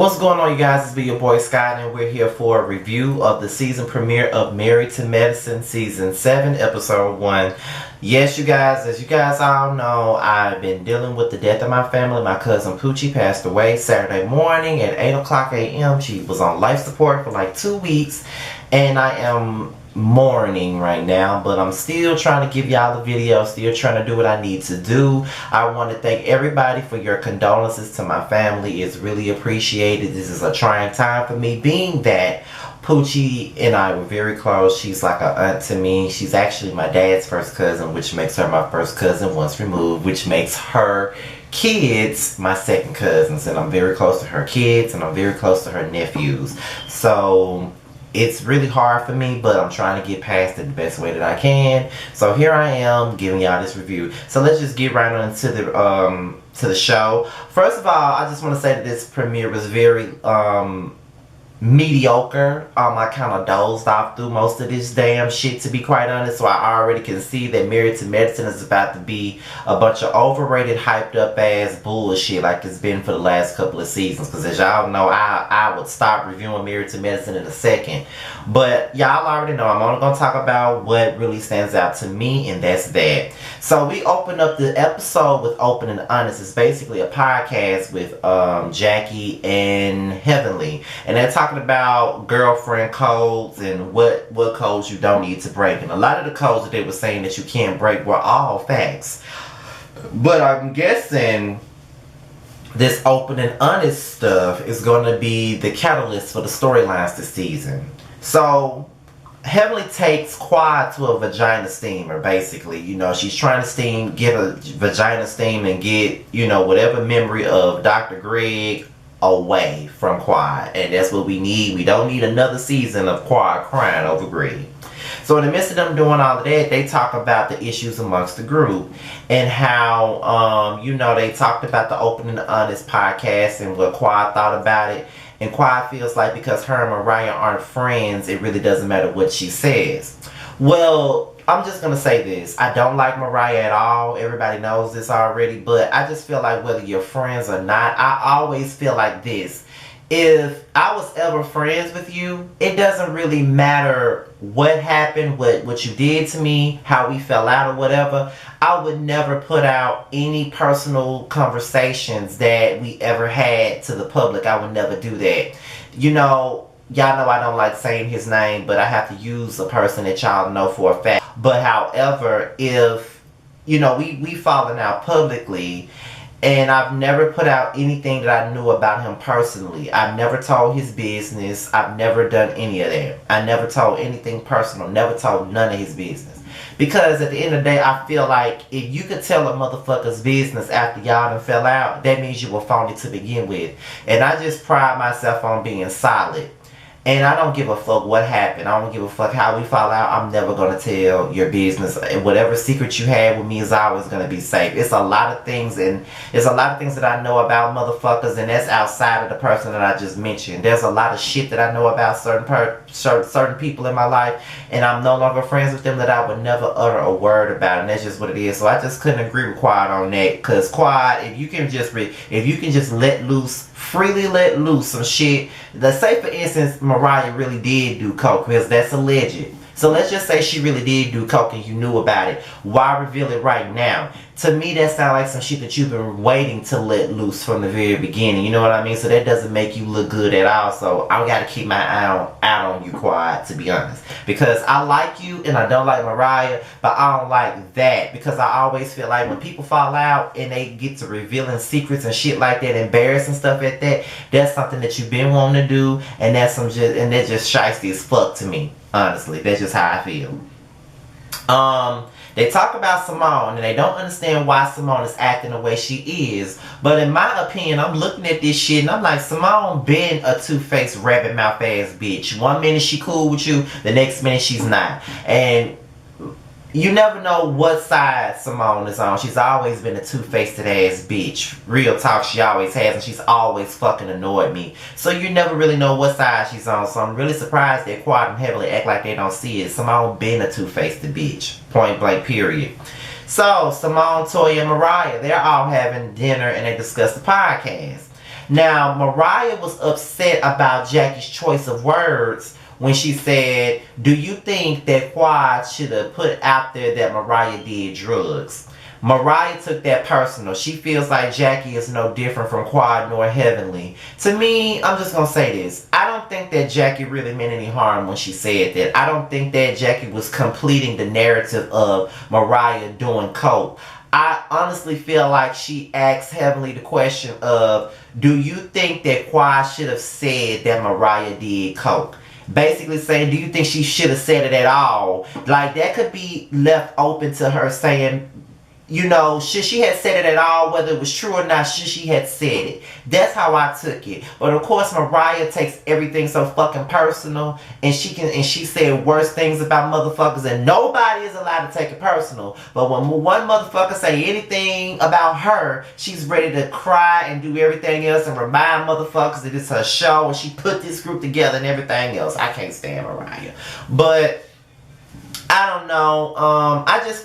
What's going on, you guys? It's be your boy Scott, and we're here for a review of the season premiere of Married to Medicine Season 7, Episode 1. Yes, you guys, as you guys all know, I've been dealing with the death of my family. My cousin Poochie passed away Saturday morning at 8 o'clock a.m. She was on life support for like 2 weeks, and I am mourning right now, but I'm still trying to give y'all the video, still trying to do what I need to do. I want to thank everybody for your condolences to my family. It's really appreciated. This is a trying time for me, being that Poochie and I were very close. She's like an aunt to me. She's actually my dad's first cousin, which makes her my first cousin once removed, which makes her kids my second cousins, and I'm very close to her kids and I'm very close to her nephews. So it's really hard for me, but I'm trying to get past it the best way that I can. So here I am giving y'all this review. So let's just get right on to the show. First of all, I just want to say that this premiere was very mediocre. I kind of dozed off through most of this damn shit, to be quite honest. So I already can see that Married to Medicine is about to be a bunch of overrated, hyped up ass bullshit like it's been for the last couple of seasons. Because as y'all know, I would stop reviewing Married to Medicine in a second. But y'all already know I'm only going to talk about what really stands out to me, and that's that. So we open up the episode with Open and Honest. It's basically a podcast with Jackie and Heavenly, and they're talking about girlfriend codes and what codes you don't need to break. And a lot of the codes that they were saying that you can't break were all facts. But I'm guessing this Open and Honest stuff is going to be the catalyst for the storylines this season. So Heavenly takes Quad to a vagina steamer, basically. You know, she's trying to get a vagina steam and get, you know, whatever memory of Dr. Greg away from Quad. And that's what we need. We don't need another season of Quad crying over Greg. So in the midst of them doing all of that, they talk about the issues amongst the group and how, you know, they talked about the Open and Honest podcast and what Quad thought about it. And Quad feels like because her and Mariah aren't friends, it really doesn't matter what she says. Well, I'm just going to say this. I don't like Mariah at all. Everybody knows this already. But I just feel like whether you're friends or not, I always feel like this. If I was ever friends with you, it doesn't really matter what happened, what you did to me, how we fell out or whatever. I would never put out any personal conversations that we ever had to the public. I would never do that. You know, y'all know I don't like saying his name, but I have to use a person that y'all know for a fact. But however, if, you know, we fallen out publicly, and I've never put out anything that I knew about him personally. I've never told his business. I've never done any of that. I never told anything personal. Never told none of his business. Because at the end of the day, I feel like if you could tell a motherfucker's business after y'all done fell out, that means you were phony to begin with. And I just pride myself on being solid. And I don't give a fuck what happened. I don't give a fuck how we fall out. I'm never going to tell your business. Whatever secret you had with me is always going to be safe. It's a lot of things, and there's a lot of things that I know about motherfuckers, and that's outside of the person that I just mentioned. There's a lot of shit that I know about certain people in my life, and I'm no longer friends with them that I would never utter a word about, and that's just what it is. So I just couldn't agree with Quad on that, because Quad, if you can just freely let loose some shit. Let's say, for instance, Mariah really did do coke, because that's alleged. So let's just say she really did do coke and you knew about it. Why reveal it right now? To me, that sounds like some shit that you've been waiting to let loose from the very beginning. You know what I mean? So that doesn't make you look good at all. So I got to keep my eye out on you, Quad, to be honest. Because I like you and I don't like Mariah, but I don't like that. Because I always feel like when people fall out and they get to revealing secrets and shit like that, embarrassing stuff at that, that's something that you've been wanting to do, and that's just shiesty as fuck to me. Honestly, that's just how I feel. They talk about Simone, and they don't understand why Simone is acting the way she is. But in my opinion, I'm looking at this shit, and I'm like, Simone been a two-faced, rabbit mouth ass bitch. One minute she cool with you, the next minute she's not. And you never know what side Simone is on. She's always been a two-faced ass bitch. Real talk, she always has, and she's always fucking annoyed me. So you never really know what side she's on. So I'm really surprised that Quad and Heavenly act like they don't see it. Simone been a two-faced bitch. Point blank, period. So Simone, Toya, and Mariah, they're all having dinner and they discuss the podcast. Now, Mariah was upset about Jackie's choice of words when she said, do you think that Quad should have put out there that Mariah did drugs? Mariah took that personal. She feels like Jackie is no different from Quad nor Heavenly. To me, I'm just going to say this. I don't think that Jackie really meant any harm when she said that. I don't think that Jackie was completing the narrative of Mariah doing coke. I honestly feel like she asked Heavenly the question of, do you think that Quad should have said that Mariah did coke? Basically saying, do you think she should have said it at all? Like, that could be left open to her saying, you know, should she had said it at all, whether it was true or not, should she had said it. That's how I took it. But of course, Mariah takes everything so fucking personal, and she said worse things about motherfuckers, and nobody is allowed to take it personal. But when one motherfucker say anything about her, she's ready to cry and do everything else and remind motherfuckers that it's her show and she put this group together and everything else. I can't stand Mariah. But I don't know.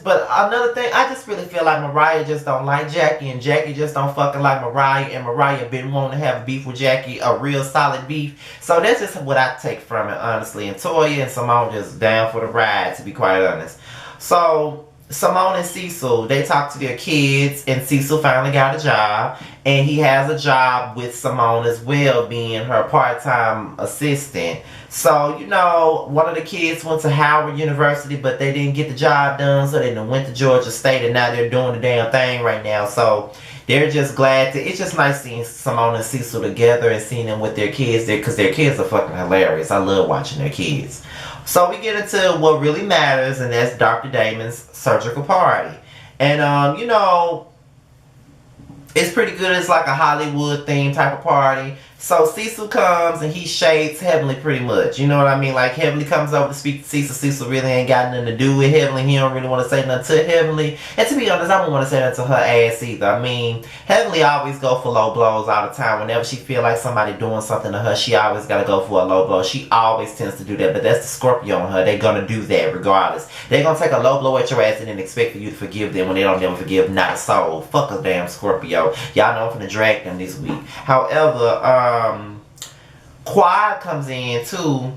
But another thing, I just really feel like Mariah just don't like Jackie, and Jackie just don't fucking like Mariah, and Mariah been wanting to have a beef with Jackie, a real solid beef. So that's just what I take from it, honestly. And Toya and Simone just down for the ride, to be quite honest. So Simone and Cecil, they talk to their kids, and Cecil finally got a job, and he has a job with Simone as well, being her part-time assistant. So, you know, one of the kids went to Howard University, but they didn't get the job done, so they went to Georgia State, and now they're doing the damn thing right now. So they're just glad to, it's just nice seeing Simone and Cecil together and seeing them with their kids there, because their kids are fucking hilarious. I love watching their kids. So we get into what really matters, and that's Dr. Damon's surgical party. And, you know, it's pretty good. It's like a Hollywood theme type of party. So Cecil comes and he shades Heavenly pretty much. You know what I mean? Like, Heavenly comes over to speak to Cecil. Cecil really ain't got nothing to do with Heavenly. He don't really want to say nothing to Heavenly. And to be honest, I don't want to say nothing to her ass either. I mean, Heavenly always go for low blows all the time. Whenever she feel like somebody doing something to her, she always got to go for a low blow. She always tends to do that. But that's the Scorpio on her. They're going to do that regardless. They're going to take a low blow at your ass and then expect for you to forgive them when they don't never forgive not a soul. Fuck a damn Scorpio. Y'all know I'm finna drag them this week. However, Quad comes in too,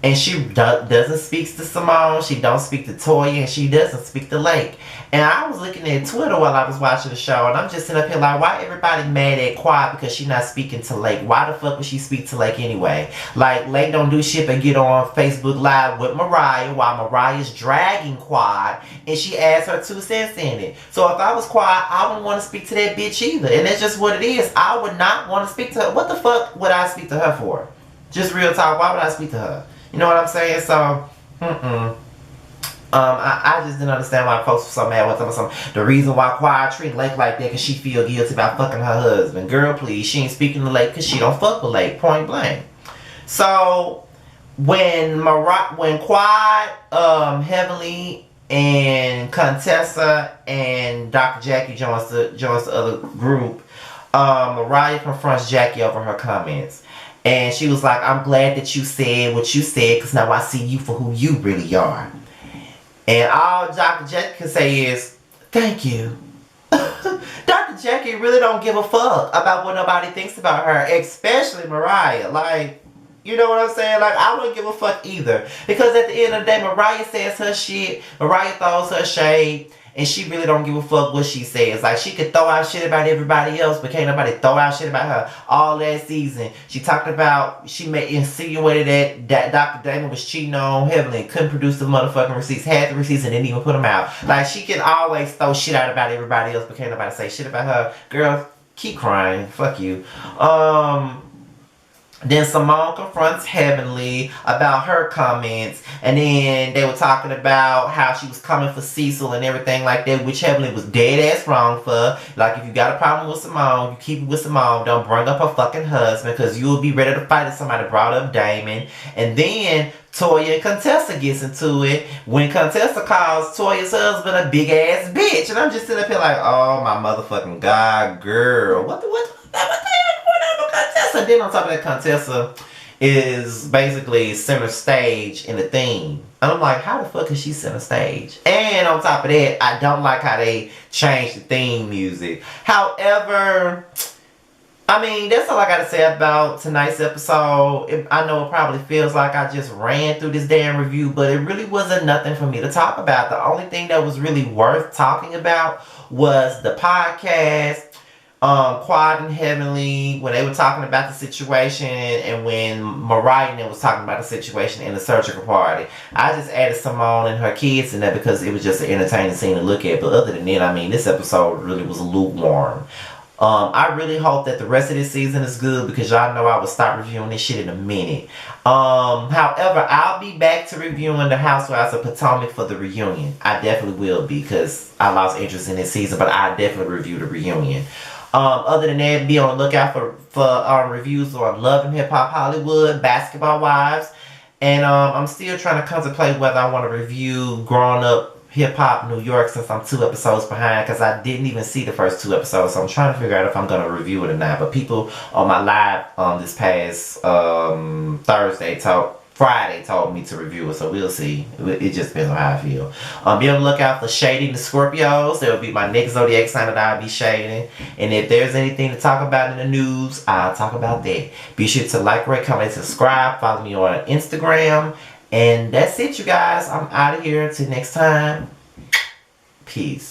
and she doesn't speak to Simone, she don't speak to Toya, and she doesn't speak to Lake. And I was looking at Twitter while I was watching the show, and I'm just sitting up here like, why everybody mad at Quad because she not speaking to Lake? Why the fuck would she speak to Lake anyway? Like, Lake don't do shit but get on Facebook Live with Mariah while Mariah's dragging Quad, and she adds her 2 cents in it. So if I was Quad, I wouldn't want to speak to that bitch either. And that's just what it is. I would not want to speak to her. What the fuck would I speak to her for? Just real talk, why would I speak to her? You know what I'm saying? So, I just didn't understand why folks were so mad with something. The reason why Quad treat Lake like that because she feel guilty about fucking her husband. Girl, please, she ain't speaking to Lake because she don't fuck with Lake, point blank. So, when Quad, Heavenly, and Contessa, and Dr. Jackie joins the other group, Mariah confronts Jackie over her comments. And she was like, I'm glad that you said what you said because now I see you for who you really are. And all Dr. Jackie can say is, thank you. Dr. Jackie really don't give a fuck about what nobody thinks about her, especially Mariah. Like, you know what I'm saying? Like, I wouldn't give a fuck either. Because at the end of the day, Mariah says her shit, Mariah throws her shade, and she really don't give a fuck what she says. Like, she could throw out shit about everybody else, but can't nobody throw out shit about her. All that season, she talked about, she insinuated that Dr. Damon was cheating on Heavenly and couldn't produce the motherfucking receipts, had the receipts and didn't even put them out. Like, she can always throw shit out about everybody else, but can't nobody say shit about her. Girl, keep crying. Fuck you. Then Simone confronts Heavenly about her comments, and then they were talking about how she was coming for Cecil and everything like that, which Heavenly was dead ass wrong for. Like, if you got a problem with Simone, you keep it with Simone. Don't bring up her fucking husband, because you'll be ready to fight if somebody brought up Damon. And then Toya and Contessa gets into it when Contessa calls Toya's husband a big ass bitch. And I'm just sitting up here like, oh my motherfucking god, girl. What the hell going on with Contessa? Then on top of that, Contessa is basically center stage in the theme. And I'm like, how the fuck is she center stage? And on top of that, I don't like how they changed the theme music. However, I mean, that's all I gotta say about tonight's episode. I know it probably feels like I just ran through this damn review, but it really wasn't nothing for me to talk about. The only thing that was really worth talking about was the podcast, Quad and Heavenly, when they were talking about the situation, and when Mariah was talking about the situation in the surgical party. I just added Simone and her kids in there because it was just an entertaining scene to look at. But other than that, I mean, this episode really was lukewarm. I really hope that the rest of this season is good because y'all know I will start reviewing this shit in a minute. However, I'll be back to reviewing the Housewives of Potomac for the reunion. I definitely will be because I lost interest in this season, but I definitely review the reunion. Other than that, be on the lookout for reviews on Love and Hip Hop Hollywood, Basketball Wives, and I'm still trying to contemplate whether I want to review Growing Up Hip Hop New York since I'm 2 episodes behind because I didn't even see the first 2 episodes, so I'm trying to figure out if I'm gonna review it or not. But people on my live this past Friday told me to review it, so we'll see. It just depends on how I feel. Be on the lookout for shading the Scorpios. That will be my next zodiac sign that I'll be shading. And if there's anything to talk about in the news, I'll talk about that. Be sure to like, rate, comment, subscribe. Follow me on Instagram. And that's it, you guys. I'm out of here. Until next time. Peace.